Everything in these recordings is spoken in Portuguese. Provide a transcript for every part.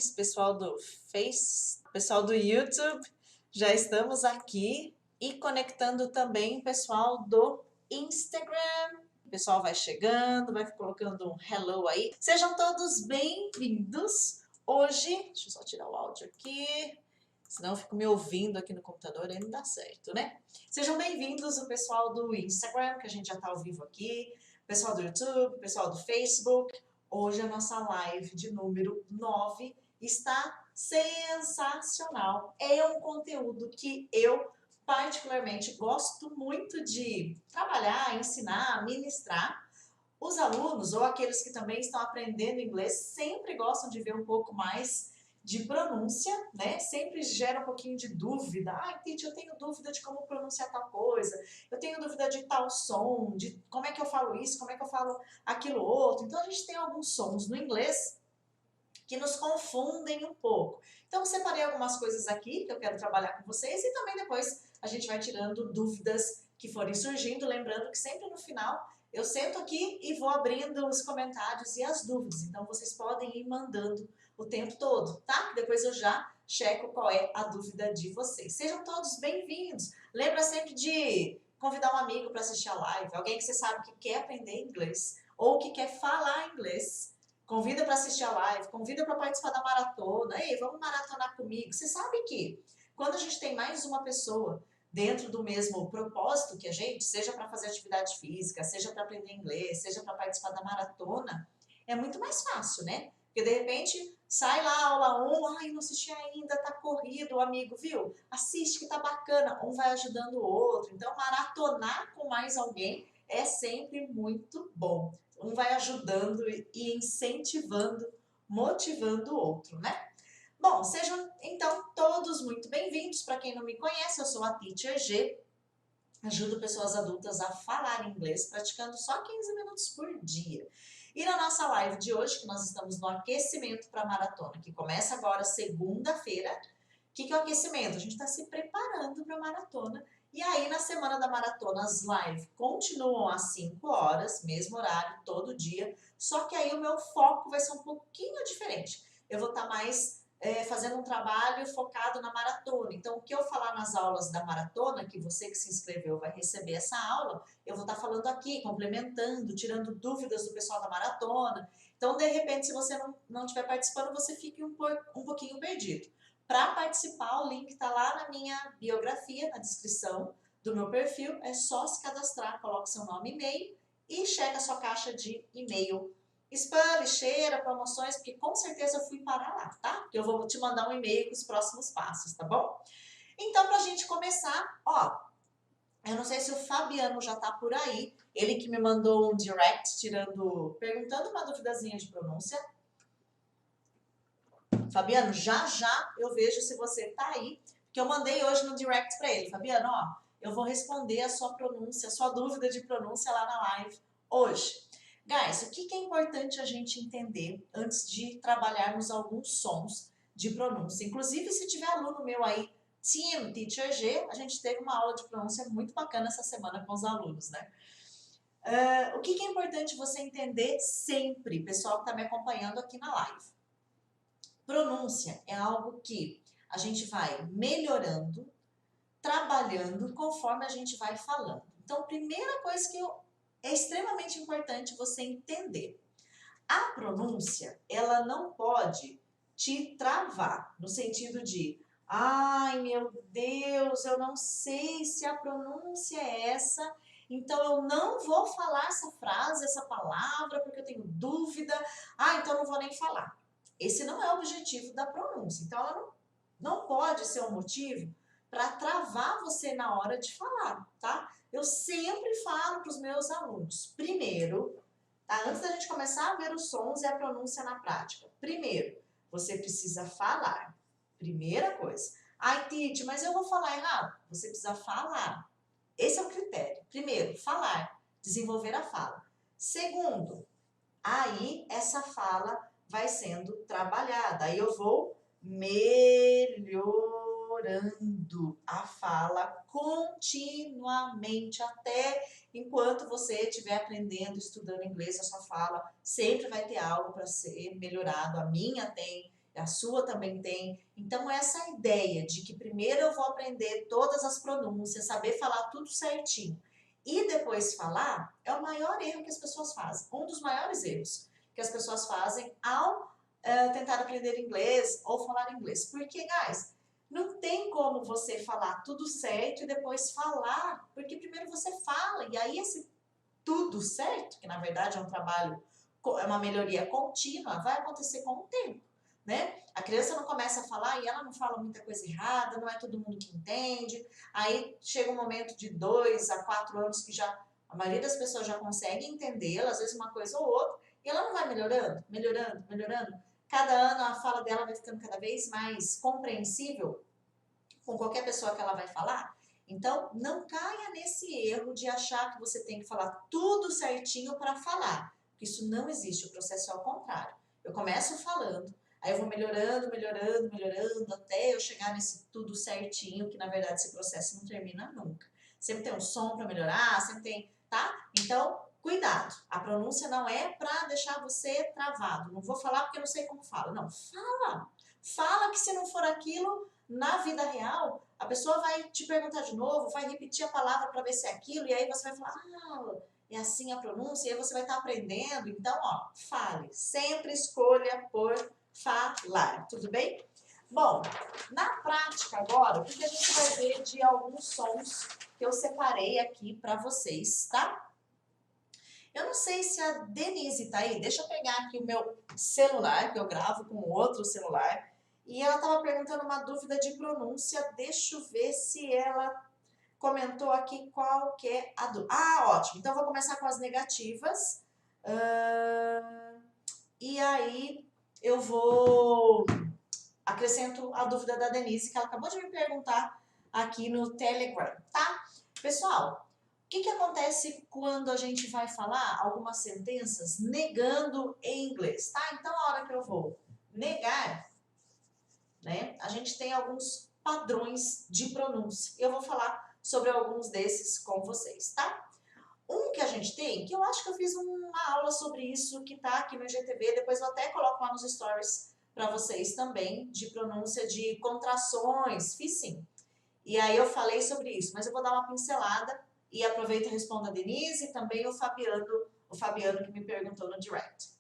mais, pessoal do pessoal do YouTube, já estamos aqui e conectando também o pessoal do Instagram. O pessoal vai chegando, vai colocando um hello aí. Sejam todos bem-vindos. Hoje, deixa eu só tirar o áudio aqui, senão eu fico me ouvindo aqui no computador e não dá certo, né? Sejam bem-vindos o pessoal do Instagram, que a gente já está ao vivo aqui, o pessoal do YouTube, o pessoal do Facebook. Hoje a nossa live de número 9 está sensacional. É um conteúdo que eu particularmente gosto muito de trabalhar, ensinar, ministrar. Os alunos ou aqueles que também estão aprendendo inglês sempre gostam de ver um pouco mais de pronúncia, né? Sempre gera um pouquinho de dúvida. Ah, Titi, eu tenho dúvida de como pronunciar tal coisa. Eu tenho dúvida de tal som, de como é que eu falo isso, como é que eu falo aquilo outro. Então a gente tem alguns sons no inglês que nos confundem um pouco. Então eu separei algumas coisas aqui que eu quero trabalhar com vocês e também depois a gente vai tirando dúvidas que forem surgindo, lembrando que sempre no final eu sento aqui e vou abrindo os comentários e as dúvidas. Então vocês podem ir mandando o tempo todo, tá? Depois eu já checo qual é a dúvida de vocês. Sejam todos bem-vindos. Lembra sempre de convidar um amigo para assistir a live, alguém que você sabe que quer aprender inglês ou que quer falar inglês. Convida para assistir a live, convida para participar da maratona. Ei, vamos maratonar comigo. Você sabe que quando a gente tem mais uma pessoa dentro do mesmo propósito que a gente, seja para fazer atividade física, seja para aprender inglês, seja para participar da maratona, é muito mais fácil, né? Porque de repente sai lá aula 1, ai, não assisti ainda, tá corrido, o amigo, viu? Assiste que tá bacana, um vai ajudando o outro. Então, maratonar com mais alguém é sempre muito bom. Um vai ajudando e incentivando, motivando o outro, né? Bom, sejam então todos muito bem-vindos. Para quem não me conhece, eu sou a Teacher G. Ajudo pessoas adultas a falar inglês, praticando só 15 minutos por dia. E na nossa live de hoje, que nós estamos no aquecimento para a maratona, que começa agora segunda-feira. O que é o aquecimento? A gente está se preparando para a maratona. E aí, na semana da maratona, as lives continuam às 5 horas, mesmo horário, todo dia. Só que aí o meu foco vai ser um pouquinho diferente. Eu vou estar mais fazendo um trabalho focado na maratona. Então, o que eu falar nas aulas da maratona, que você que se inscreveu vai receber essa aula, eu vou estar falando aqui, complementando, tirando dúvidas do pessoal da maratona. Então, de repente, se você não estiver participando, você fique um pouquinho perdido. Para participar, o link está lá na minha biografia, na descrição do meu perfil. É só se cadastrar, coloca seu nome e e-mail e checa a sua caixa de e-mail. Spam, lixeira, promoções, porque com certeza eu fui parar lá, tá? Porque eu vou te mandar um e-mail com os próximos passos, tá bom? Então, para a gente começar, ó, eu não sei se o Fabiano já tá por aí, ele que me mandou um direct perguntando uma duvidazinha de pronúncia. Fabiano, já eu vejo se você tá aí, que eu mandei hoje no direct para ele. Fabiano, ó, eu vou responder a sua pronúncia, a sua dúvida de pronúncia lá na live hoje. Guys, o que é importante a gente entender antes de trabalharmos alguns sons de pronúncia? Inclusive, se tiver aluno meu aí, Team Teacher G, a gente teve uma aula de pronúncia muito bacana essa semana com os alunos, né? O que é importante você entender sempre, pessoal que está me acompanhando aqui na live? Pronúncia é algo que a gente vai melhorando, trabalhando conforme a gente vai falando. Então, a primeira coisa que é extremamente importante você entender. A pronúncia, ela não pode te travar, no sentido de, ai meu Deus, eu não sei se a pronúncia é essa, então eu não vou falar essa frase, essa palavra, porque eu tenho dúvida, então eu não vou nem falar. Esse não é o objetivo da pronúncia. Então, ela não pode ser um motivo para travar você na hora de falar, tá? Eu sempre falo para os meus alunos, primeiro, tá? Antes da gente começar a ver os sons e a pronúncia na prática, primeiro, você precisa falar. Primeira coisa. Ai, Titi, mas eu vou falar errado. Você precisa falar. Esse é o critério. Primeiro, falar, desenvolver a fala. Segundo, aí essa fala vai sendo trabalhada. Aí eu vou melhorando a fala continuamente, até enquanto você estiver aprendendo, estudando inglês, a sua fala sempre vai ter algo para ser melhorado. A minha tem, a sua também tem. Então, essa ideia de que primeiro eu vou aprender todas as pronúncias, saber falar tudo certinho e depois falar, é o maior erro que as pessoas fazem. Um dos maiores erros que as pessoas fazem ao tentar aprender inglês ou falar inglês. Porque, guys, não tem como você falar tudo certo e depois falar, porque primeiro você fala, e aí esse tudo certo, que na verdade é um trabalho, é uma melhoria contínua, vai acontecer com o tempo, né? A criança não começa a falar e ela não fala muita coisa errada, não é todo mundo que entende, aí chega um momento de 2 a 4 anos que já a maioria das pessoas já consegue entendê-la, às vezes uma coisa ou outra, e ela não vai melhorando, melhorando, melhorando. Cada ano a fala dela vai ficando cada vez mais compreensível com qualquer pessoa que ela vai falar. Então, não caia nesse erro de achar que você tem que falar tudo certinho para falar. Isso não existe, o processo é ao contrário. Eu começo falando, aí eu vou melhorando, melhorando, melhorando, até eu chegar nesse tudo certinho, que na verdade esse processo não termina nunca. Sempre tem um som para melhorar, sempre tem, tá? Então, cuidado. A pronúncia não é para deixar você travado. Não vou falar porque eu não sei como fala. Não, fala. Fala que se não for aquilo, na vida real, a pessoa vai te perguntar de novo, vai repetir a palavra para ver se é aquilo, e aí você vai falar, ah, é assim a pronúncia, e aí você vai estar aprendendo. Então, ó, fale. Sempre escolha por falar, tudo bem? Bom, na prática agora, o que a gente vai ver de alguns sons que eu separei aqui para vocês, tá? Eu não sei se a Denise tá aí, deixa eu pegar aqui o meu celular, que eu gravo com outro celular, e ela estava perguntando uma dúvida de pronúncia, deixa eu ver se ela comentou aqui qual que é a dúvida. Ah, ótimo, então eu vou começar com as negativas, e aí eu vou acrescento a dúvida da Denise, que ela acabou de me perguntar aqui no Telegram, tá? Pessoal, o que acontece quando a gente vai falar algumas sentenças negando em inglês, tá? Então, a hora que eu vou negar, né, a gente tem alguns padrões de pronúncia. Eu vou falar sobre alguns desses com vocês, tá? Um que a gente tem, que eu acho que eu fiz uma aula sobre isso, que tá aqui no IGTV, depois eu até coloco lá nos stories para vocês também, de pronúncia de contrações, fiz sim. E aí eu falei sobre isso, mas eu vou dar uma pincelada e aproveito e respondo a Denise e também o Fabiano que me perguntou no direct.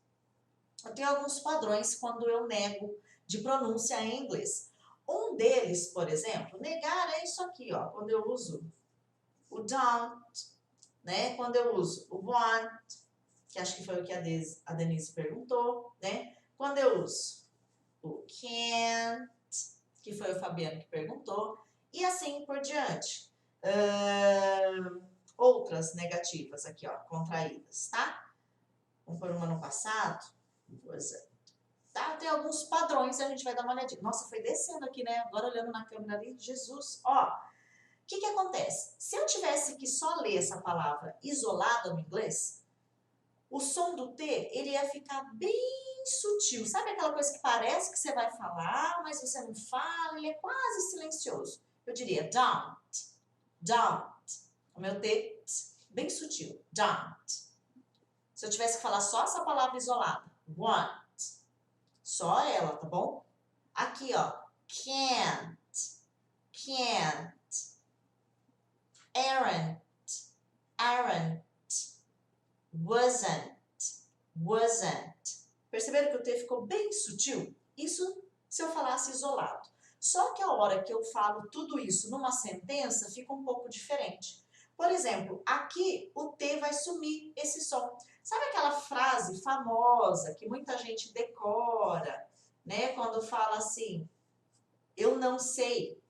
Eu tenho alguns padrões quando eu nego de pronúncia em inglês. Um deles, por exemplo, negar é isso aqui, ó, quando eu uso o don't, né? Quando eu uso o want, que acho que foi o que a Denise perguntou, né? Quando eu uso o can't, que foi o Fabiano que perguntou, e assim por diante. Outras negativas aqui, ó, contraídas, tá? Vamos por uma no passado. Tá? Tem alguns padrões, a gente vai dar uma olhadinha. Nossa, foi descendo aqui, né? Agora olhando na câmera ali, Jesus, ó. O que acontece? Se eu tivesse que só ler essa palavra isolada no inglês, o som do T, ele ia ficar bem sutil. Sabe aquela coisa que parece que você vai falar, mas você não fala, ele é quase silencioso. Eu diria don't, don't. O meu T, bem sutil, don't. Se eu tivesse que falar só essa palavra isolada, want, só ela, tá bom? Aqui, ó, can't, can't, aren't, aren't, wasn't, wasn't. Perceberam que o T ficou bem sutil? Isso se eu falasse isolado. Só que a hora que eu falo tudo isso numa sentença, fica um pouco diferente. Por exemplo, aqui o T vai sumir esse som. Sabe aquela frase famosa que muita gente decora, né? Quando fala assim, eu não sei,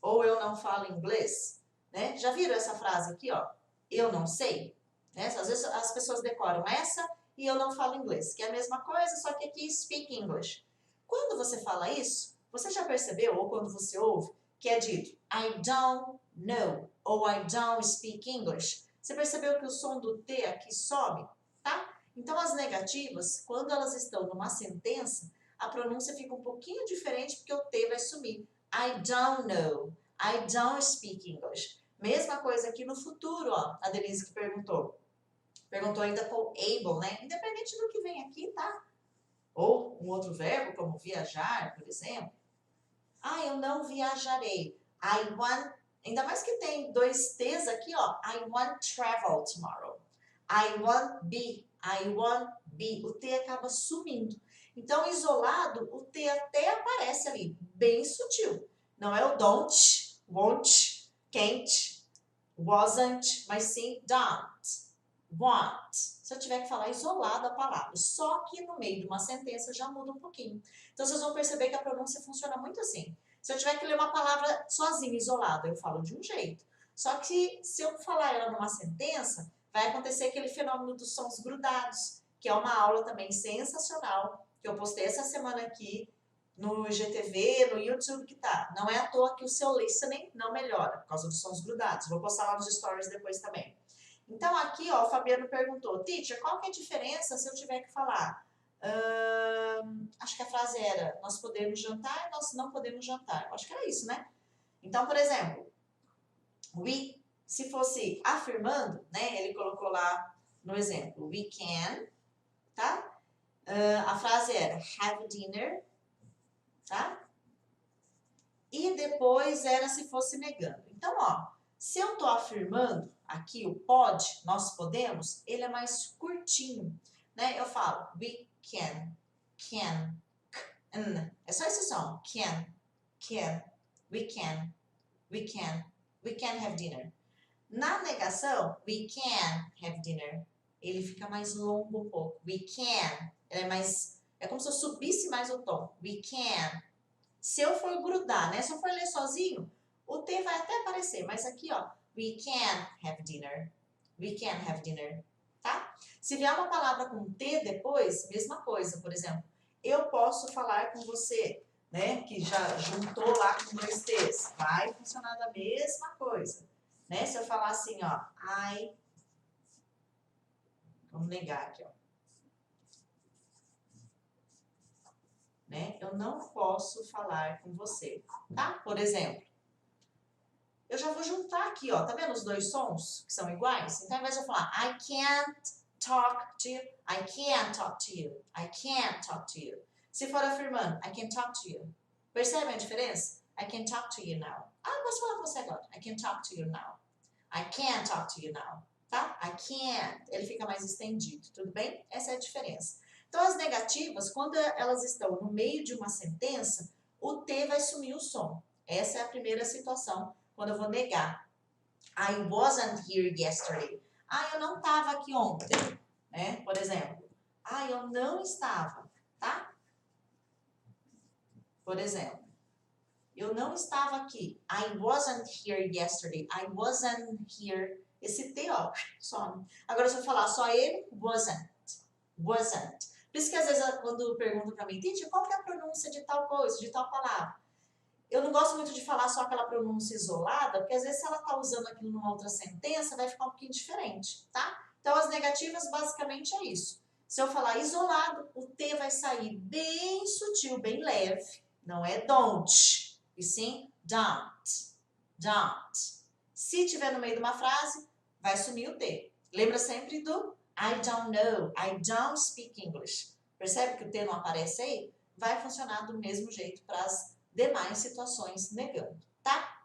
ou eu não falo inglês, né? Já viram essa frase aqui, ó? Eu não sei, né? Às vezes as pessoas decoram essa e eu não falo inglês, que é a mesma coisa, só que aqui speak English. Quando você fala isso, você já percebeu, ou quando você ouve, que é dito I don't know, ou I don't speak English. Você percebeu que o som do T aqui sobe, tá? Então, as negativas, quando elas estão numa sentença, a pronúncia fica um pouquinho diferente porque o T vai sumir. I don't know, I don't speak English. Mesma coisa aqui no futuro, ó, a Denise que perguntou. Perguntou ainda com able, né? Independente do que vem aqui, tá? Ou um outro verbo, como viajar, por exemplo. Ah, eu não viajarei. I want, ainda mais que tem dois T's aqui, ó. I want travel tomorrow. I want be. O T acaba sumindo. Então, isolado, o T até aparece ali, bem sutil. Não é o don't, won't, can't, wasn't, mas sim don't, want. Se eu tiver que falar isolado a palavra, só que no meio de uma sentença já muda um pouquinho. Então, vocês vão perceber que a pronúncia funciona muito assim. Se eu tiver que ler uma palavra sozinha, isolada, eu falo de um jeito. Só que se eu falar ela numa sentença, vai acontecer aquele fenômeno dos sons grudados, que é uma aula também sensacional, que eu postei essa semana aqui no IGTV, no YouTube que tá. Não é à toa que o seu listening não melhora, por causa dos sons grudados. Vou postar lá nos stories depois também. Então aqui, ó, o Fabiano perguntou, teacher, qual que é a diferença se eu tiver que falar? Acho que a frase era, nós podemos jantar e nós não podemos jantar. Acho que era isso, né? Então, por exemplo, we, se fosse afirmando, né? Ele colocou lá no exemplo, we can, tá? A frase era have dinner, tá? E depois era se fosse negando. Então, ó, se eu tô afirmando aqui o pode, nós podemos, ele é mais curtinho, né? Eu falo we can, é só esse som, can, we can have dinner. Na negação, we can have dinner, ele fica mais longo um pouco. We can, ele é mais, é como se eu subisse mais o tom. We can. Se eu for grudar, né? Se eu for ler sozinho, o T vai até aparecer, mas aqui, ó, we can have dinner. We can have dinner, tá? Se vier uma palavra com T depois, mesma coisa. Por exemplo, eu posso falar com você, né? Que já juntou lá com dois T's. Vai funcionar da mesma coisa, né? Se eu falar assim, ó, vamos negar aqui, ó. Né? Eu não posso falar com você, tá? Por exemplo, eu já vou juntar aqui, ó, tá vendo os dois sons que são iguais? Então, ao invés de eu falar I can't talk to you, I can't talk to you, I can't talk to you. Se for afirmando, I can talk to you. Percebe a diferença? I can talk to you now. Ah, posso falar com você agora. I can talk to you now. I can't talk to you now, tá? I can't. Ele fica mais estendido, tudo bem? Essa é a diferença. Então, as negativas, quando elas estão no meio de uma sentença, o T vai sumir o som. Essa é a primeira situação, quando eu vou negar. I wasn't here yesterday. Ah, eu não estava aqui ontem, né? Por exemplo. Ah, eu não estava, tá? Por exemplo. Eu não estava aqui. I wasn't here yesterday. I wasn't here. Esse T, ó, some. Agora, se eu falar só ele, wasn't. Wasn't. Por isso que às vezes quando perguntam pra mim, Titi, qual que é a pronúncia de tal coisa, de tal palavra? Eu não gosto muito de falar só aquela pronúncia isolada, porque às vezes se ela tá usando aquilo numa outra sentença, vai ficar um pouquinho diferente, tá? Então as negativas basicamente é isso. Se eu falar isolado, o T vai sair bem sutil, bem leve. Não é don't, e sim don't. Don't. Se tiver no meio de uma frase, vai sumir o T. Lembra sempre do I don't know, I don't speak English. Percebe que o T não aparece aí? Vai funcionar do mesmo jeito para as demais situações negando, tá?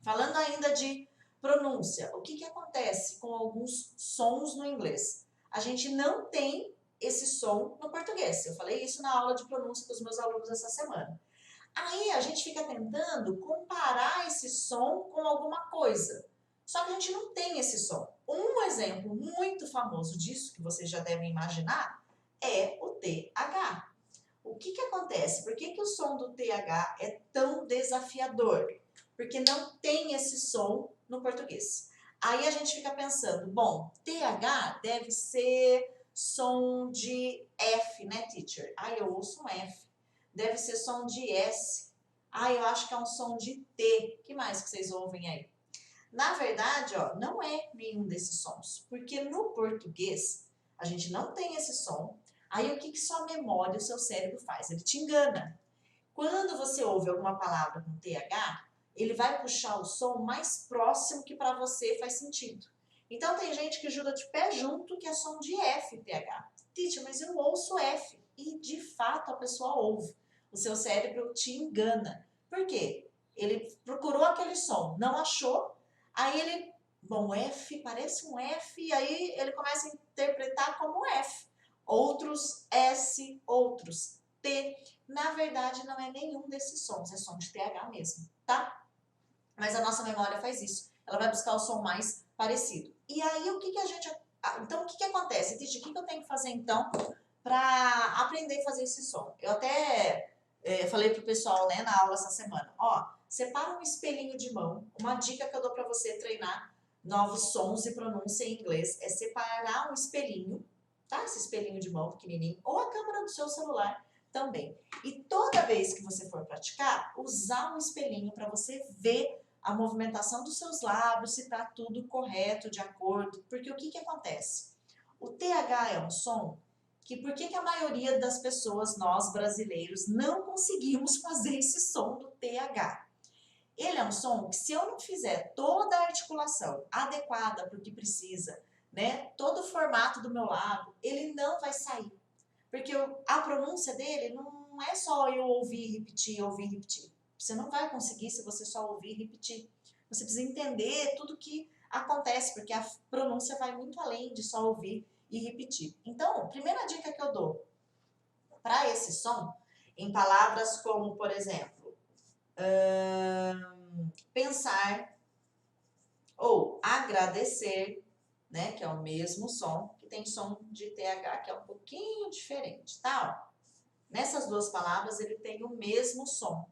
Falando ainda de pronúncia, o que acontece com alguns sons no inglês? A gente não tem esse som no português. Eu falei isso na aula de pronúncia dos meus alunos essa semana. Aí a gente fica tentando comparar esse som com alguma coisa. Só que a gente não tem esse som. Um exemplo muito famoso disso, que vocês já devem imaginar, é o TH. O que acontece? Por que o som do TH é tão desafiador? Porque não tem esse som no português. Aí a gente fica pensando, bom, TH deve ser som de F, né, teacher? Ah, eu ouço um F. Deve ser som de S. Ah, eu acho que é um som de T. O que mais que vocês ouvem aí? Na verdade, ó, não é nenhum desses sons, porque no português a gente não tem esse som. Aí o que sua memória, o seu cérebro faz? Ele te engana. Quando você ouve alguma palavra com TH, ele vai puxar o som mais próximo que para você faz sentido. Então tem gente que jura de pé junto que é som de F, TH. Titi, mas eu ouço F. e de fato a pessoa ouve. O seu cérebro te engana. Por quê? Ele procurou aquele som, não achou, aí ele, bom, F parece um F, e aí ele começa a interpretar como F. Outros S, outros T. Na verdade, não é nenhum desses sons, é som de TH mesmo, tá? Mas a nossa memória faz isso. Ela vai buscar o som mais parecido. E aí, o que que a gente... Então, o que que acontece? Titi, o que que eu tenho que fazer, então, para aprender a fazer esse som? Eu até falei pro pessoal, né, na aula essa semana. Ó, separa um espelhinho de mão. Uma dica que eu dou para você treinar novos sons e pronúncia em inglês é separar um espelhinho, tá? Esse espelhinho de mão pequenininho, ou a câmera do seu celular também. E toda vez que você for praticar, usar um espelhinho para você ver a movimentação dos seus lábios, se está tudo correto, de acordo. Porque o que que acontece? O TH é um som que por que que a maioria das pessoas, nós brasileiros, não conseguimos fazer esse som do TH? Ele é um som que se eu não fizer toda a articulação adequada para o que precisa, né, todo o formato do meu lábio, ele não vai sair. Porque a pronúncia dele não é só eu ouvir e repetir, ouvir e repetir. Você não vai conseguir se você só ouvir e repetir. Você precisa entender tudo que acontece, porque a pronúncia vai muito além de só ouvir e repetir. Então, primeira dica que eu dou para esse som, em palavras como, por exemplo, pensar ou agradecer, né, que é o mesmo som, que tem som de TH que é um pouquinho diferente, tá? Nessas duas palavras ele tem o mesmo som.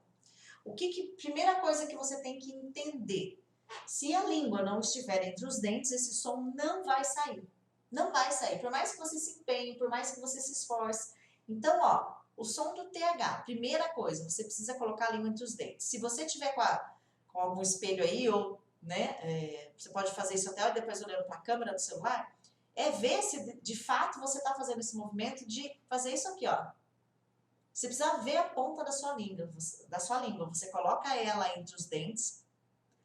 Primeira coisa que você tem que entender, se a língua não estiver entre os dentes, esse som não vai sair. Não vai sair, por mais que você se empenhe, por mais que você se esforce. Então, ó, o som do TH, primeira coisa, você precisa colocar a língua entre os dentes. Se você tiver com algum espelho aí, ou, né, você pode fazer isso até depois olhando para a câmera do celular, é ver se de fato você está fazendo esse movimento de fazer isso aqui, ó. Você precisa ver a ponta da sua língua. Você coloca ela entre os dentes.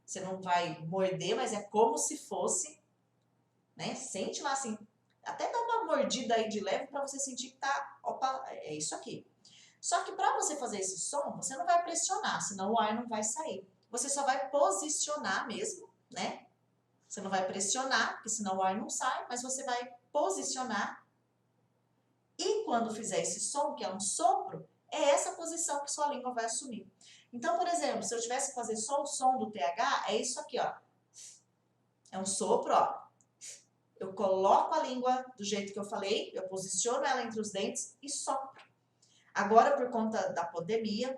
Você não vai morder, mas é como se fosse, né? Sente lá assim, até dá uma mordida aí de leve para você sentir que tá, opa, é isso aqui. Só que para você fazer esse som, você não vai pressionar, senão o ar não vai sair. Você só vai posicionar mesmo, né? Você não vai pressionar, porque senão o ar não sai, mas você vai posicionar. E quando fizer esse som, que é um sopro, é essa posição que sua língua vai assumir. Então, por exemplo, se eu tivesse que fazer só o som do TH, é isso aqui, ó. É um sopro, ó. Eu coloco a língua do jeito que eu falei, eu posiciono ela entre os dentes e sopro. Agora, por conta da pandemia,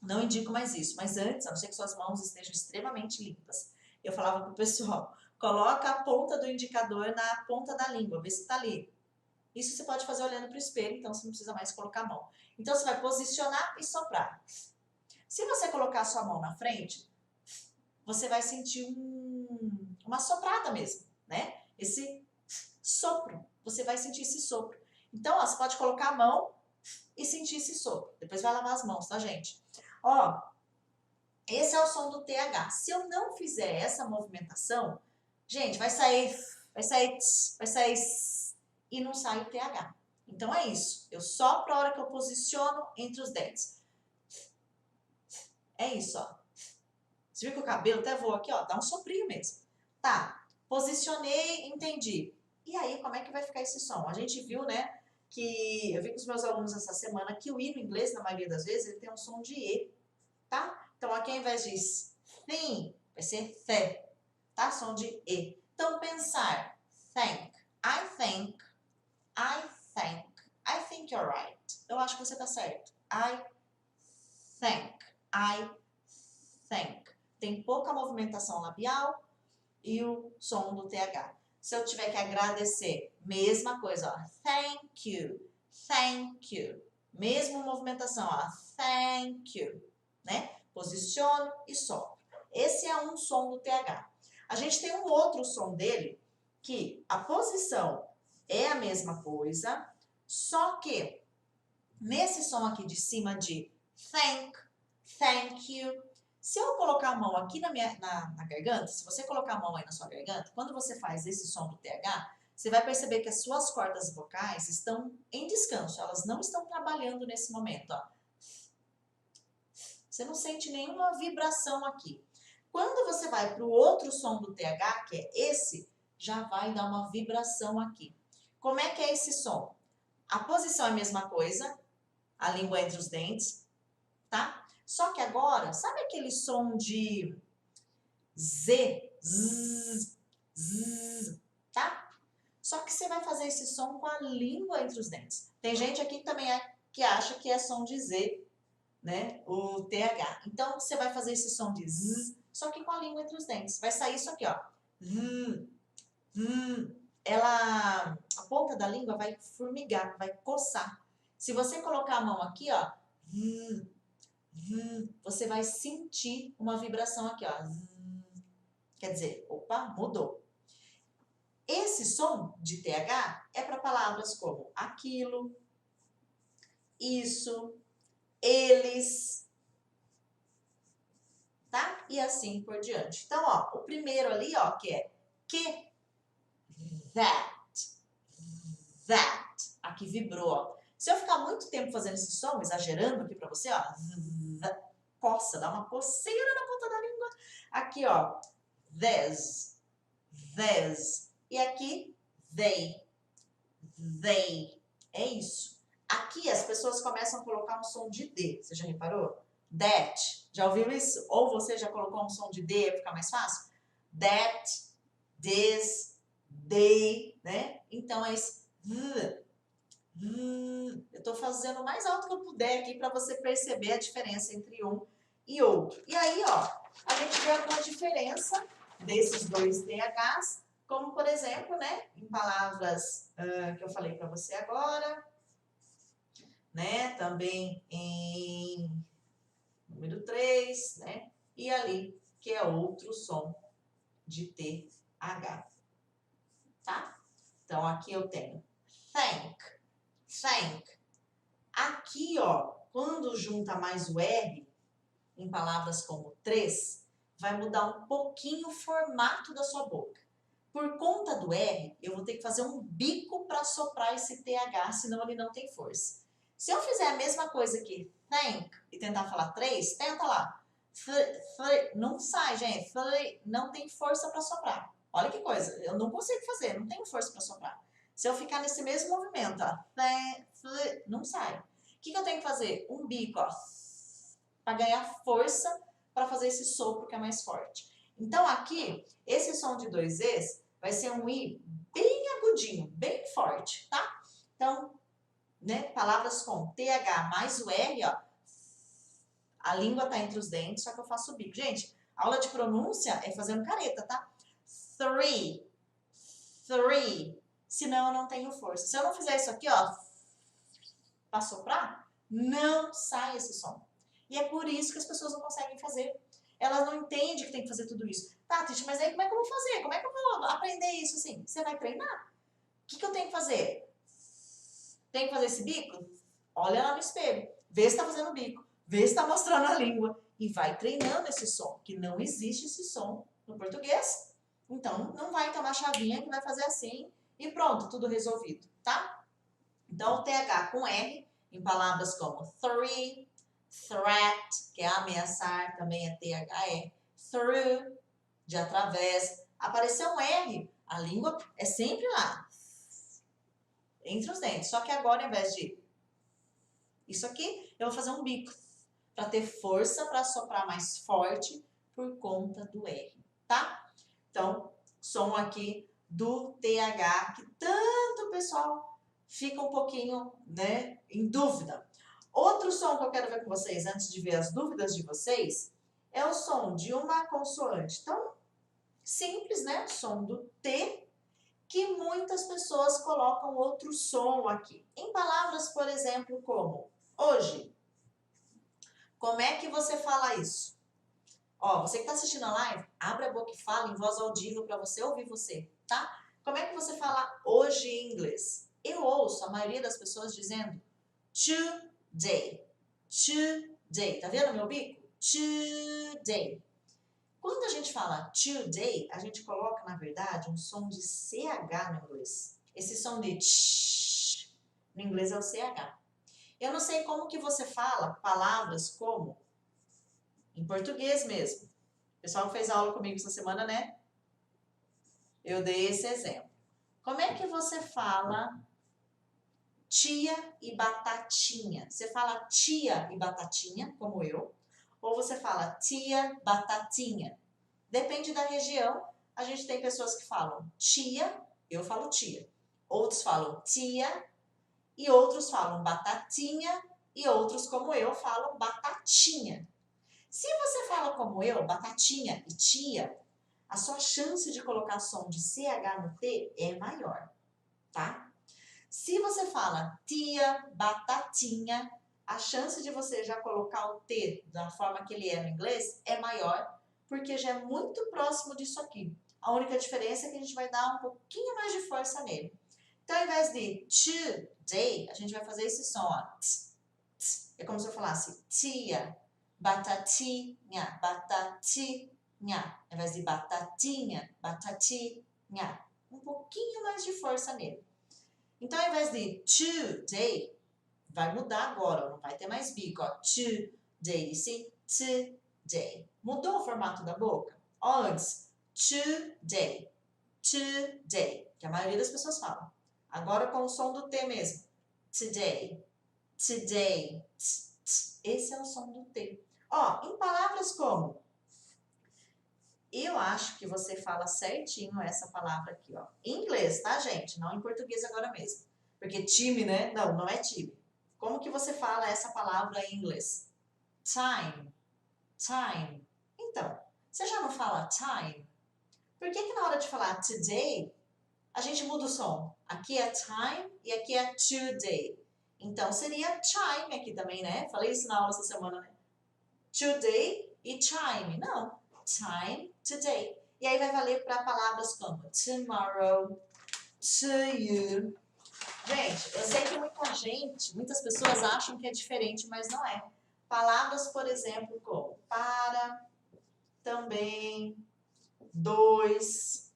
não indico mais isso. Mas antes, a não ser que suas mãos estejam extremamente limpas, eu falava pro pessoal, coloca a ponta do indicador na ponta da língua, vê se tá ali. Isso você pode fazer olhando para o espelho, então você não precisa mais colocar a mão. Então você vai posicionar e soprar. Se você colocar a sua mão na frente, você vai sentir uma soprada mesmo, né? Esse sopro, você vai sentir esse sopro. Então, ó, você pode colocar a mão e sentir esse sopro. Depois vai lavar as mãos, tá, gente? Ó, esse é o som do TH. Se eu não fizer essa movimentação, gente, vai sair e não sai o TH. Então é isso. Eu sopro a hora que eu posiciono entre os dentes. É isso, ó. Você viu que o cabelo até voa aqui, ó? Dá um soprinho mesmo. Tá. Posicionei, entendi. E aí, como é que vai ficar esse som? A gente viu, né, que eu vi com os meus alunos essa semana que o I no inglês, na maioria das vezes, ele tem um som de E, tá? Então aqui ao invés de thin, vai ser the, tá? Som de E. Então pensar, think, I think, I think you're right. Eu acho que você tá certo. I think. Tem pouca movimentação labial e o som do TH. Se eu tiver que agradecer, mesma coisa, ó. Thank you. Mesma movimentação, ó. Thank you, né? Posiciono e sopro. Esse é um som do TH. A gente tem um outro som dele que a posição é a mesma coisa, só que nesse som aqui de cima de thank you, se eu colocar a mão aqui na garganta, se você colocar a mão aí na sua garganta, quando você faz esse som do TH, você vai perceber que as suas cordas vocais estão em descanso, elas não estão trabalhando nesse momento, ó. Você não sente nenhuma vibração aqui. Quando você vai para o outro som do TH, que é esse, já vai dar uma vibração aqui. Como é que é esse som? A posição é a mesma coisa, a língua entre os dentes, tá? Só que agora, sabe aquele som de Z, Z, Z, tá? Só que você vai fazer esse som com a língua entre os dentes. Tem gente aqui que também que acha que é som de Z, né? O TH. Então, você vai fazer esse som de Z, só que com a língua entre os dentes. Vai sair isso aqui, ó. A ponta da língua vai formigar, vai coçar. Se você colocar a mão aqui, ó, você vai sentir uma vibração aqui, ó. Quer dizer, opa, mudou. Esse som de TH é para palavras como aquilo, isso, eles, tá? E assim por diante. Então, ó, o primeiro ali, ó, que é que, that. Aqui vibrou, ó. Se eu ficar muito tempo fazendo esse som, exagerando aqui pra você, ó, coça, dá uma coceira na ponta da língua. Aqui, ó, this. E aqui, they. É isso. Aqui as pessoas começam a colocar um som de D. Você já reparou? That. Já ouviu isso? Ou você já colocou um som de D para ficar mais fácil? That, this, they, né? Então é esse. Eu tô fazendo o mais alto que eu puder aqui para você perceber a diferença entre um e outro. E aí, ó, a gente vê alguma diferença desses dois THs, como por exemplo, né, em palavras que eu falei para você agora, né, também em número 3, né, e ali, que é outro som de TH, tá? Então, aqui eu tenho thank. Aqui, ó, quando junta mais o R, em palavras como 3, vai mudar um pouquinho o formato da sua boca. Por conta do R, eu vou ter que fazer um bico para soprar esse TH, senão ele não tem força. Se eu fizer a mesma coisa aqui, thank, e tentar falar 3, tenta lá. Não sai, gente. Não tem força para soprar. Olha que coisa, eu não consigo fazer, não tenho força para soprar. Se eu ficar nesse mesmo movimento, ó, não sai. O que eu tenho que fazer? Um bico, ó, para ganhar força para fazer esse sopro que é mais forte. Então, aqui, esse som de 2 Es vai ser um I bem agudinho, bem forte, tá? Então, né, palavras com TH mais o R, ó, a língua tá entre os dentes, só que eu faço o bico. Gente, aula de pronúncia é fazendo careta, tá? Three. Senão eu não tenho força. Se eu não fizer isso aqui, ó, pra soprar, não sai esse som. E é por isso que as pessoas não conseguem fazer. Elas não entendem que tem que fazer tudo isso. Tá, Titi, mas aí como é que eu vou fazer? Como é que eu vou aprender isso assim? Você vai treinar. O que eu tenho que fazer? Tem que fazer esse bico? Olha lá no espelho. Vê se tá fazendo o bico. Vê se tá mostrando a língua. E vai treinando esse som, que não existe esse som no português. Então, não vai ter uma chavinha que vai fazer assim e pronto, tudo resolvido, tá? Então, o TH com R, em palavras como three, threat, que é ameaçar, também é THE, through, de através. Apareceu um R, a língua é sempre lá, entre os dentes. Só que agora, ao invés de isso aqui, eu vou fazer um bico, para ter força para soprar mais forte por conta do R, tá? Então, som aqui do TH, que tanto o pessoal fica um pouquinho, né, em dúvida. Outro som que eu quero ver com vocês, antes de ver as dúvidas de vocês, é o som de uma consoante tão simples, né, o som do T, que muitas pessoas colocam outro som aqui. Em palavras, por exemplo, como hoje. Como é que você fala isso? Ó, você que está assistindo a live, abre a boca e fala em voz audível para você ouvir você, tá? Como é que você fala hoje em inglês? Eu ouço a maioria das pessoas dizendo today. Tá vendo meu bico? Today. Quando a gente fala today, a gente coloca, na verdade, um som de CH no inglês. Esse som de tsh, no inglês é o CH. Eu não sei como que você fala palavras como, em português mesmo. O pessoal que fez aula comigo essa semana, né? Eu dei esse exemplo. Como é que você fala tia e batatinha? Você fala tia e batatinha, como eu, ou você fala tia, batatinha? Depende da região. A gente tem pessoas que falam tia, eu falo tia. Outros falam tia e outros falam batatinha e outros, como eu, falam batatinha. Se você fala como eu, batatinha e tia, a sua chance de colocar som de CH no T é maior, tá? Se você fala tia, batatinha, a chance de você já colocar o T da forma que ele é no inglês é maior, porque já é muito próximo disso aqui. A única diferença é que a gente vai dar um pouquinho mais de força nele. Então, ao invés de today, a gente vai fazer esse som, ó. Tss, tss. É como se eu falasse tia, batatinha, batatinha. Ao invés de batatinha, batatinha. Um pouquinho mais de força nele. Então, ao invés de today, vai mudar agora, não vai ter mais bico, ó. Today, sim, today. Mudou o formato da boca? Ó, antes, today, today, que a maioria das pessoas fala. Agora com o som do T mesmo. Today, today, esse é o som do T. Ó, em palavras como, eu acho que você fala certinho essa palavra aqui, ó. Em inglês, tá, gente? Não em português agora mesmo. Porque time, né? Não, não é time. Como que você fala essa palavra em inglês? Time. Time. Então, você já não fala time? Por que na hora de falar today, a gente muda o som? Aqui é time e aqui é today. Então, seria chime aqui também, né? Falei isso na aula essa semana, né? Today e chime. Não. Time, today. E aí vai valer para palavras como tomorrow, to you. Gente, eu sei que muitas pessoas acham que é diferente, mas não é. Palavras, por exemplo, como para, também, dois.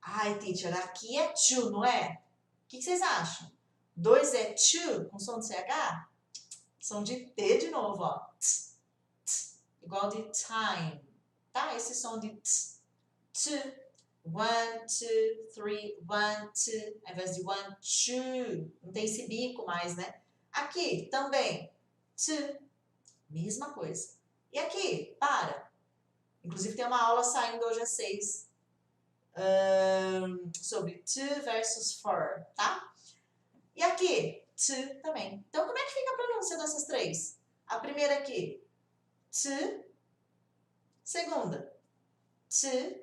Ai, teacher, aqui é to, não é? O que vocês acham? Dois é to, com som de CH? Som de T de novo, ó. T, t, igual de time, tá? Esse som de t, to. 1, 2, 3, 1, 2, ao invés de 1, 2, não tem esse bico mais, né? Aqui também, to, mesma coisa. E aqui, para. Inclusive tem uma aula saindo hoje às 6 sobre to versus for, tá? E aqui, to também. Então, como é que fica a pronúncia dessas três? A primeira aqui, to. Segunda, to.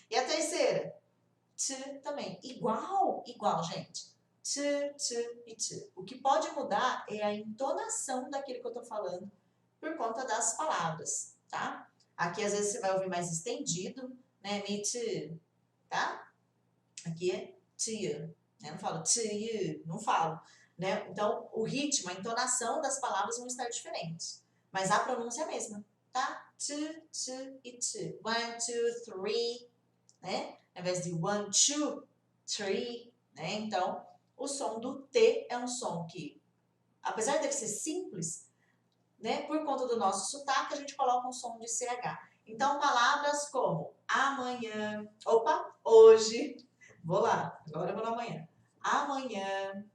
E a terceira, to também. Igual, gente. To e to. O que pode mudar é a entonação daquilo que eu tô falando por conta das palavras, tá? Aqui, às vezes, você vai ouvir mais estendido, né? Me too, tá? Aqui é to you. Eu não falo to you, não falo, né? Então, o ritmo, a entonação das palavras vão estar diferentes. Mas a pronúncia é a mesma, tá? To e to. 1, 2, 3, né? Ao invés de 1, 2, 3, né? Então, o som do T é um som que, apesar dele ser simples, né? Por conta do nosso sotaque, a gente coloca um som de CH. Então, palavras como amanhã, opa, hoje, vou lá, agora eu vou no amanhã. Amanhã,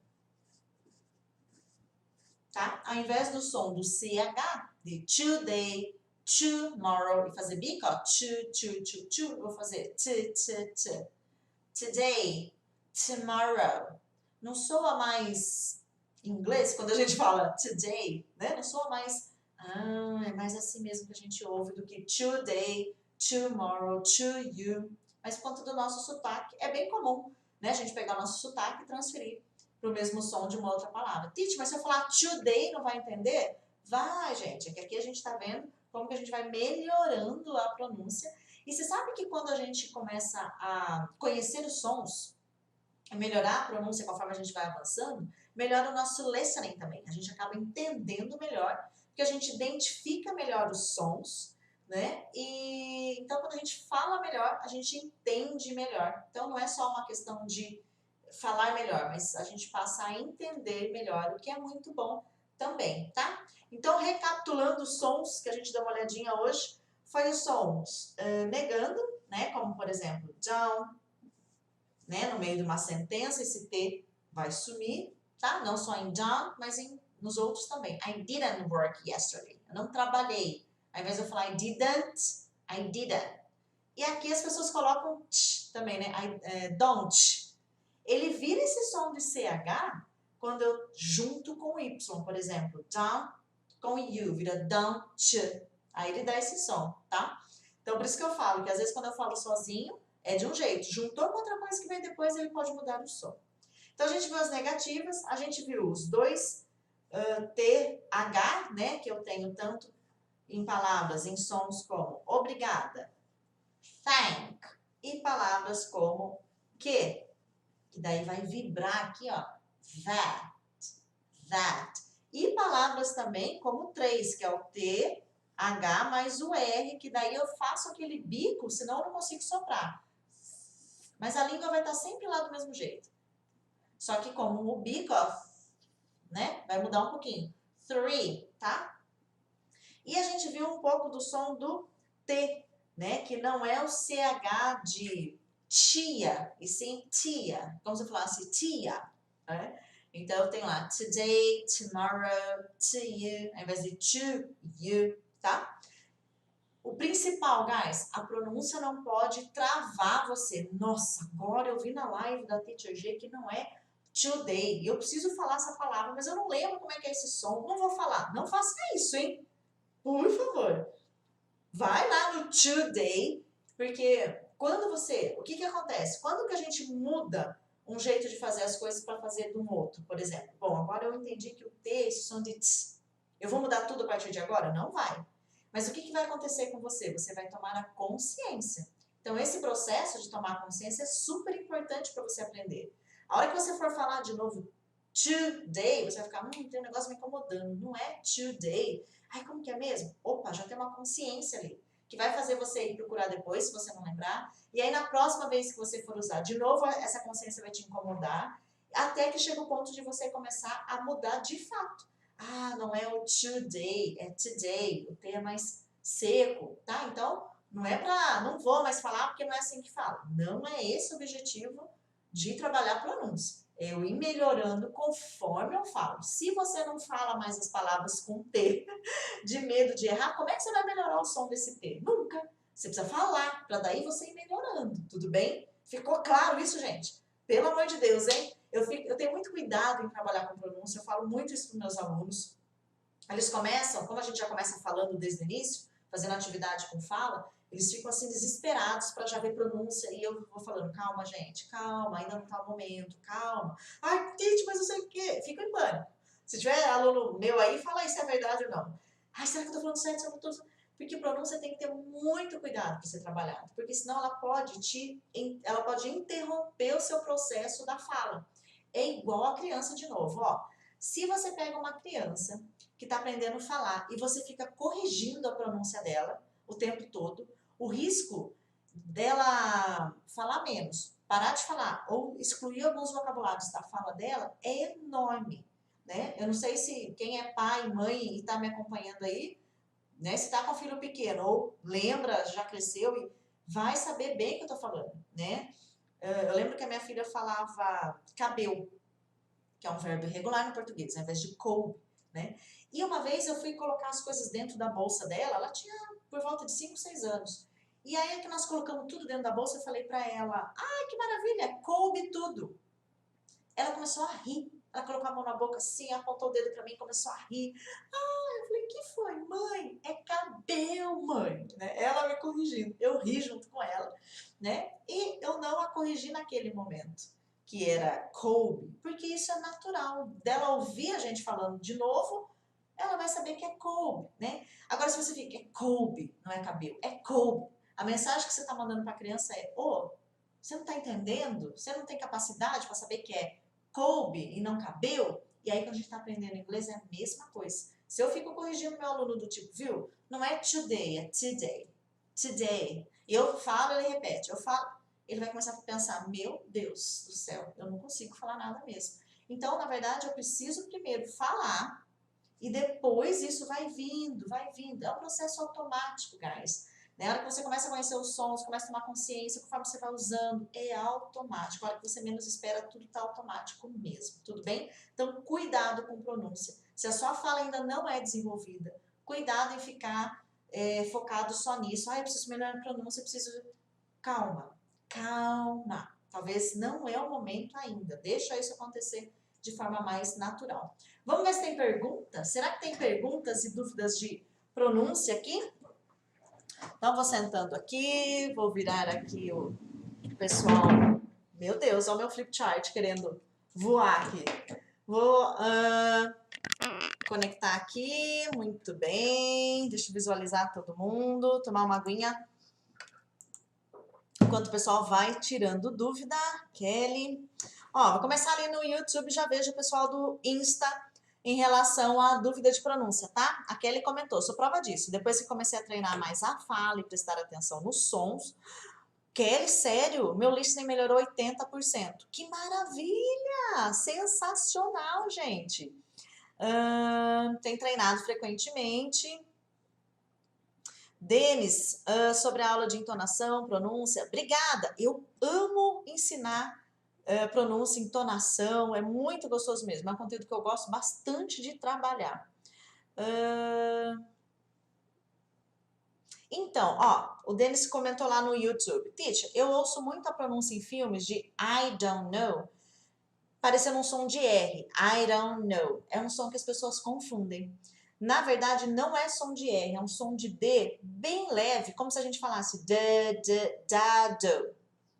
tá? Ao invés do som do CH, de today, tomorrow, e fazer bico, ó, eu vou fazer t. Today, tomorrow. Não soa mais inglês quando a gente fala today, né? Não soa mais, é mais assim mesmo que a gente ouve do que today, tomorrow, to you. Mas por conta do nosso sotaque, é bem comum, né? A gente pegar o nosso sotaque e transferir para o mesmo som de uma outra palavra. Titi, mas se eu falar today, não vai entender? Vai, gente. É que aqui a gente está vendo como que a gente vai melhorando a pronúncia. E você sabe que quando a gente começa a conhecer os sons, a melhorar a pronúncia conforme a gente vai avançando, melhora o nosso listening também. A gente acaba entendendo melhor, porque a gente identifica melhor os sons, né? E então quando a gente fala melhor, a gente entende melhor. Então não é só uma questão de falar melhor, mas a gente passa a entender melhor, o que é muito bom também, tá? Então, recapitulando os sons que a gente deu uma olhadinha hoje, foi os sons negando, né? Como, por exemplo, down, né? No meio de uma sentença, esse T vai sumir, tá? Não só em down, mas nos outros também. I didn't work yesterday. Eu não trabalhei. Ao invés de eu falar I didn't. E aqui as pessoas colocam t também, né? Don't. Ele vira esse som de CH quando eu junto com Y, por exemplo. Down com U, vira don't. Aí ele dá esse som, tá? Então, por isso que eu falo que às vezes quando eu falo sozinho, é de um jeito. Juntou com outra coisa que vem depois, ele pode mudar o som. Então, a gente viu as negativas, a gente viu os dois TH, né? Que eu tenho tanto em palavras, em sons como obrigada, thank, e palavras como que daí vai vibrar aqui, ó, that. E palavras também como três, que é o T, H mais o R, que daí eu faço aquele bico, senão eu não consigo soprar. Mas a língua vai estar sempre lá do mesmo jeito. Só que como o bico, ó, né, vai mudar um pouquinho. Three, tá? E a gente viu um pouco do som do T, né, que não é o CH de tia, e sim tia, como se eu falasse tia, né? Então eu tenho lá today, tomorrow, to you, ao invés de to you, tá? O principal, guys, a pronúncia não pode travar você. Nossa, agora eu vi na live da Teacher G que não é today. Eu preciso falar essa palavra, mas eu não lembro como é que é esse som. Não vou falar. Não faça isso, hein? Por favor. Vai lá no today, porque quando você... O que que acontece? Quando que a gente muda um jeito de fazer as coisas para fazer de um outro, por exemplo? Bom, agora eu entendi que o T, esse som de tss, eu vou mudar tudo a partir de agora? Não vai. Mas o que que vai acontecer com você? Você vai tomar a consciência. Então, esse processo de tomar consciência é super importante para você aprender. A hora que você for falar de novo today, você vai ficar, tem um negócio me incomodando. Não é today. Ai, como que é mesmo? Opa, já tem uma consciência ali, que vai fazer você ir procurar depois, se você não lembrar. E aí, na próxima vez que você for usar, de novo, essa consciência vai te incomodar, até que chega o ponto de você começar a mudar de fato. Ah, não é o today, é today. O T é mais seco, tá? Então, não é pra... Não vou mais falar porque não é assim que fala. Não é esse o objetivo de trabalhar a pronúncia. É eu ir melhorando conforme eu falo. Se você não fala mais as palavras com T, de medo de errar, como é que você vai melhorar o som desse T? Nunca. Você precisa falar, para daí você ir melhorando, tudo bem? Ficou claro isso, gente? Pelo amor de Deus, hein? Eu tenho muito cuidado em trabalhar com pronúncia, eu falo muito isso para os meus alunos. Eles começam, como a gente já começa falando desde o início, fazendo atividade com fala, eles ficam assim desesperados para já ver pronúncia, e eu vou falando, calma gente, calma, ainda não tá o momento, calma. Ai, gente, mas não sei o quê. Fico em pânico. Se tiver aluno meu aí, fala aí se é verdade ou não. Ai, será que eu tô falando certo? Será que eu tô... Porque pronúncia tem que ter muito cuidado para ser trabalhado, porque senão ela pode interromper o seu processo da fala. É igual a criança de novo, ó. Se você pega uma criança que está aprendendo a falar e você fica corrigindo a pronúncia dela o tempo todo, o risco dela falar menos, parar de falar ou excluir alguns vocabulários da fala dela é enorme, né? Eu não sei se quem é pai, mãe e está me acompanhando aí, né? Se está com filho pequeno ou lembra, já cresceu e vai saber bem o que eu estou falando, né? Eu lembro que a minha filha falava cabelo, que é um verbo irregular no português, ao invés de coube, né? E uma vez eu fui colocar as coisas dentro da bolsa dela, ela tinha por volta de 5, 6 anos. E aí que nós colocamos tudo dentro da bolsa, eu falei pra ela, ai que maravilha, coube tudo. Ela começou a rir, ela colocou a mão na boca assim, apontou o dedo pra mim e começou a rir. Ah, eu falei, que foi, mãe? É cabelo, mãe. Né? Ela me corrigindo, eu ri junto com ela, né? E eu não a corrigi naquele momento, que era coube, porque isso é natural. Dela ouvir a gente falando de novo, ela vai saber que é coube, né? Agora, se você fica, é coube, não é cabelo, é coube. A mensagem que você está mandando para a criança é, você não está entendendo? Você não tem capacidade para saber que é coube e não cabelo? E aí, quando a gente está aprendendo inglês, é a mesma coisa. Se eu fico corrigindo meu aluno do tipo, viu? Não é today, é today. Today. E eu falo, ele repete. Eu falo, ele vai começar a pensar, meu Deus do céu, eu não consigo falar nada mesmo. Então, na verdade, eu preciso primeiro falar e depois isso vai vindo, vai vindo. É um processo automático, guys. Na hora que você começa a conhecer os sons, começa a tomar consciência, conforme você vai usando, é automático. Na hora que você menos espera, tudo está automático mesmo, tudo bem? Então, cuidado com pronúncia. Se a sua fala ainda não é desenvolvida, cuidado em ficar focado só nisso. Ah, eu preciso melhorar a pronúncia, eu preciso... Calma, calma. Talvez não é o momento ainda. Deixa isso acontecer de forma mais natural. Vamos ver se tem perguntas? Será que tem perguntas e dúvidas de pronúncia aqui? Então, vou sentando aqui, vou virar aqui o pessoal. Meu Deus, olha o meu flip chart querendo voar aqui. Vou conectar aqui, muito bem. Deixa eu visualizar todo mundo, tomar uma aguinha. Enquanto o pessoal vai tirando dúvida, Kelly. Ó, vou começar ali no YouTube, já vejo o pessoal do Insta em relação à dúvida de pronúncia, tá? A Kelly comentou, sou prova disso. Depois que comecei a treinar mais a fala e prestar atenção nos sons, Kelly, sério, meu listening melhorou 80%. Que maravilha! Sensacional, gente! Tem treinado frequentemente. Denis, sobre a aula de entonação, pronúncia. Obrigada! Eu amo ensinar pronúncia, entonação, é muito gostoso mesmo. É um conteúdo que eu gosto bastante de trabalhar. Então, ó, o Denis comentou lá no YouTube. Teacher, eu ouço muito a pronúncia em filmes de I don't know, parecendo um som de R. I don't know. É um som que as pessoas confundem. Na verdade, não é som de R, é um som de D bem leve, como se a gente falasse d, da, do,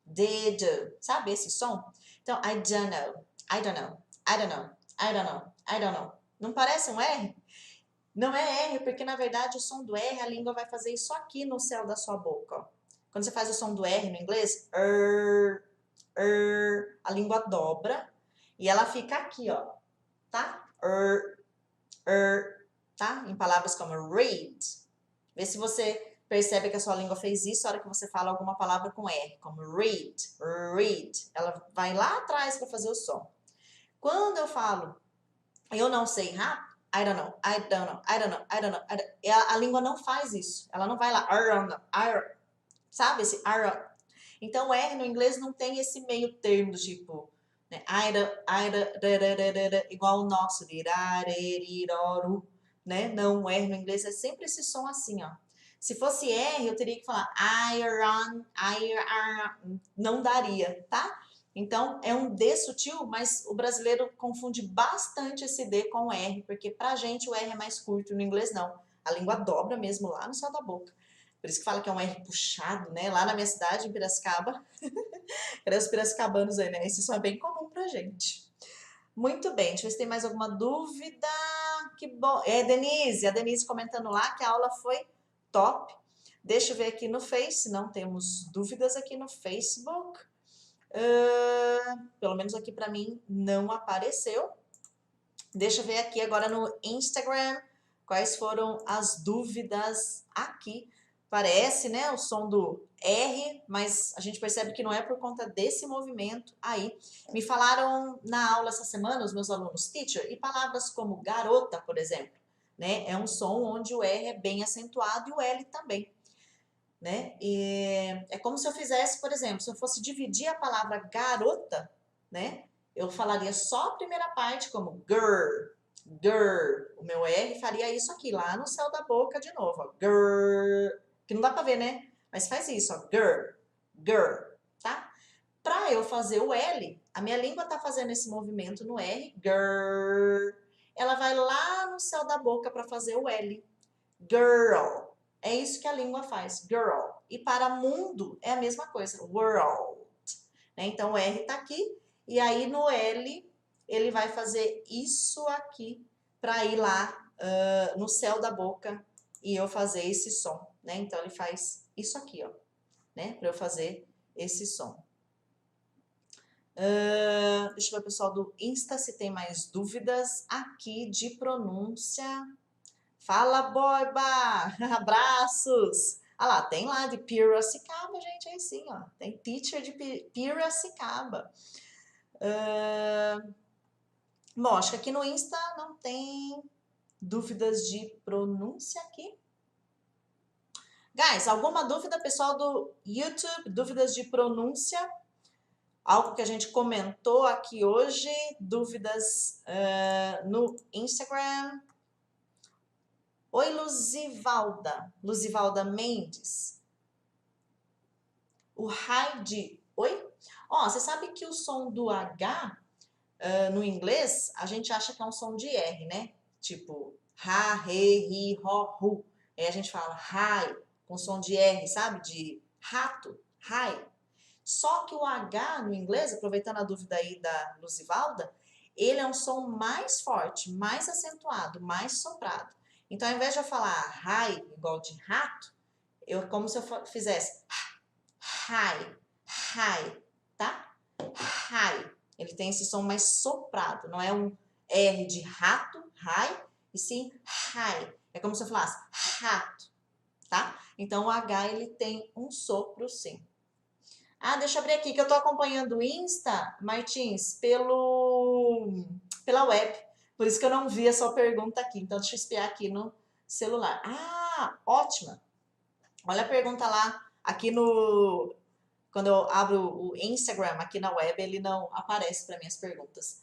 de, do. Sabe esse som? Então, I don't know, I don't know, I don't know, I don't know, I don't know. Não parece um R? Não é R, porque na verdade o som do R, a língua vai fazer isso aqui no céu da sua boca. Ó. Quando você faz o som do R no inglês, a língua dobra e ela fica aqui, ó, tá? Tá? Em palavras como read. Vê se você percebe que a sua língua fez isso na hora que você fala alguma palavra com R, como read, read. Ela vai lá atrás para fazer o som. Quando eu falo, eu não sei rápido, I don't know, I don't know, I don't know, I don't know. A língua não faz isso. Ela não vai lá, sabe esse Então, o R no inglês não tem esse meio termo do tipo, né? Igual o nosso, né? Não, o R no inglês é sempre esse som assim, ó. Se fosse R, eu teria que falar iron, não daria, tá? Então, é um D sutil, mas o brasileiro confunde bastante esse D com o R, porque pra gente o R é mais curto, no inglês não. A língua dobra mesmo lá no céu da boca. Por isso que fala que é um R puxado, né? Lá na minha cidade, em Piracicaba, cadê os piracicabanos aí, né? Esse som é bem comum pra gente. Muito bem, deixa eu ver se tem mais alguma dúvida. Que bom. É, Denise, a Denise comentando lá que a aula foi top. Deixa eu ver aqui no Face, não temos dúvidas aqui no Facebook. Pelo menos aqui para mim não apareceu. Deixa eu ver aqui agora no Instagram quais foram as dúvidas aqui. Parece, né, o som do R, mas a gente percebe que não é por conta desse movimento aí. Me falaram na aula essa semana, os meus alunos, teacher, e palavras como garota, por exemplo, né, é um som onde o R é bem acentuado e o L também. Né? E é como se eu fizesse, por exemplo, se eu fosse dividir a palavra garota, né? Eu falaria só a primeira parte como girl, girl. O meu R faria isso aqui, lá no céu da boca de novo, ó, girl. Que não dá pra ver, né? Mas faz isso, ó, girl, girl, tá? Pra eu fazer o L, a minha língua tá fazendo esse movimento no R, girl. Ela vai lá no céu da boca para fazer o L, girl. É isso que a língua faz, girl. E para mundo é a mesma coisa, world. Né? Então o R está aqui e aí no L ele vai fazer isso aqui para ir lá no céu da boca e eu fazer esse som. Né? Então ele faz isso aqui, ó, né? Para eu fazer esse som. Deixa eu ver o pessoal do Insta se tem mais dúvidas aqui de pronúncia. Fala, Boiba! Abraços! Ah lá, tem lá de Piracicaba, gente, aí sim, ó. Tem teacher de Piracicaba. Bom, acho que aqui no Insta não tem dúvidas de pronúncia aqui. Guys, alguma dúvida, pessoal do YouTube? Dúvidas de pronúncia? Algo que a gente comentou aqui hoje? Dúvidas no Instagram? Oi, Luzivalda. Luzivalda Mendes. O Heidi. Oi? Ó, você sabe que o som do H no inglês, a gente acha que é um som de R, né? Tipo, ha, re, ri, ro, ru. Aí a gente fala hi, com som de R, sabe? De rato, hi. Só que o H no inglês, aproveitando a dúvida aí da Luzivalda, ele é um som mais forte, mais acentuado, mais soprado. Então, ao invés de eu falar hi, igual de rato, como se eu fizesse hi, hi, tá? Hi. Ele tem esse som mais soprado, não é um R de rato, hi, e sim hi. É como se eu falasse rato, tá? Então, o H, ele tem um sopro, sim. Ah, deixa eu abrir aqui, que eu tô acompanhando o Insta, Martins, pela web. Por isso que eu não vi a sua pergunta aqui. Então, deixa eu espiar aqui no celular. Ah, ótima. Olha a pergunta lá, aqui no... Quando eu abro o Instagram aqui na web, ele não aparece para minhas perguntas.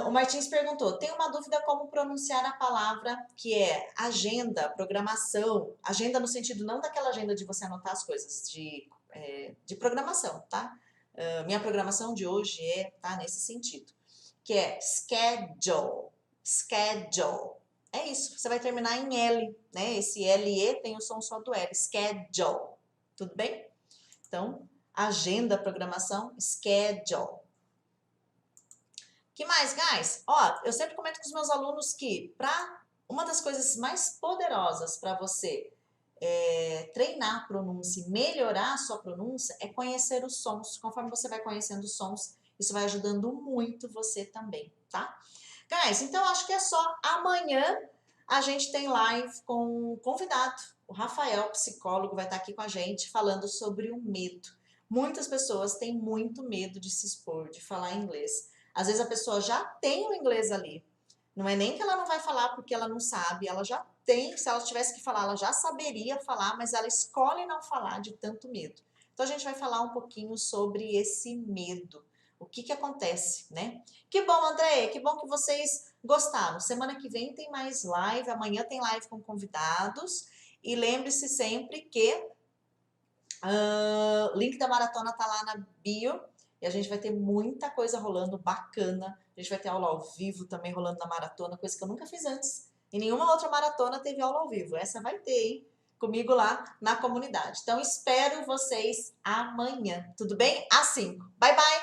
O Martins perguntou, tem uma dúvida como pronunciar a palavra que é agenda, programação. Agenda no sentido não daquela agenda de você anotar as coisas, de programação, tá? Minha programação de hoje tá nesse sentido, que é schedule, schedule. É isso, você vai terminar em L, né? Esse LE tem o som só do L, schedule. Tudo bem? Então, agenda, programação, schedule. Que mais, guys? Ó, eu sempre comento com os meus alunos que uma das coisas mais poderosas para você treinar a pronúncia e melhorar a sua pronúncia é conhecer os sons. Conforme você vai conhecendo os sons, isso vai ajudando muito você também, tá? Guys, então acho que é só. Amanhã a gente tem live com um convidado. O Rafael, psicólogo, vai estar aqui com a gente falando sobre o medo. Muitas pessoas têm muito medo de se expor, de falar inglês. Às vezes a pessoa já tem o inglês ali. Não é nem que ela não vai falar porque ela não sabe, ela já tem, se ela tivesse que falar, ela já saberia falar, mas ela escolhe não falar de tanto medo. Então a gente vai falar um pouquinho sobre esse medo. O que acontece, né? Que bom, André, que bom que vocês gostaram. Semana que vem tem mais live, amanhã tem live com convidados. E lembre-se sempre que o link da maratona tá lá na bio. E a gente vai ter muita coisa rolando bacana. A gente vai ter aula ao vivo também rolando na maratona, coisa que eu nunca fiz antes. E nenhuma outra maratona teve aula ao vivo. Essa vai ter, hein? Comigo lá na comunidade. Então, espero vocês amanhã. Tudo bem? Às 5. Bye, bye!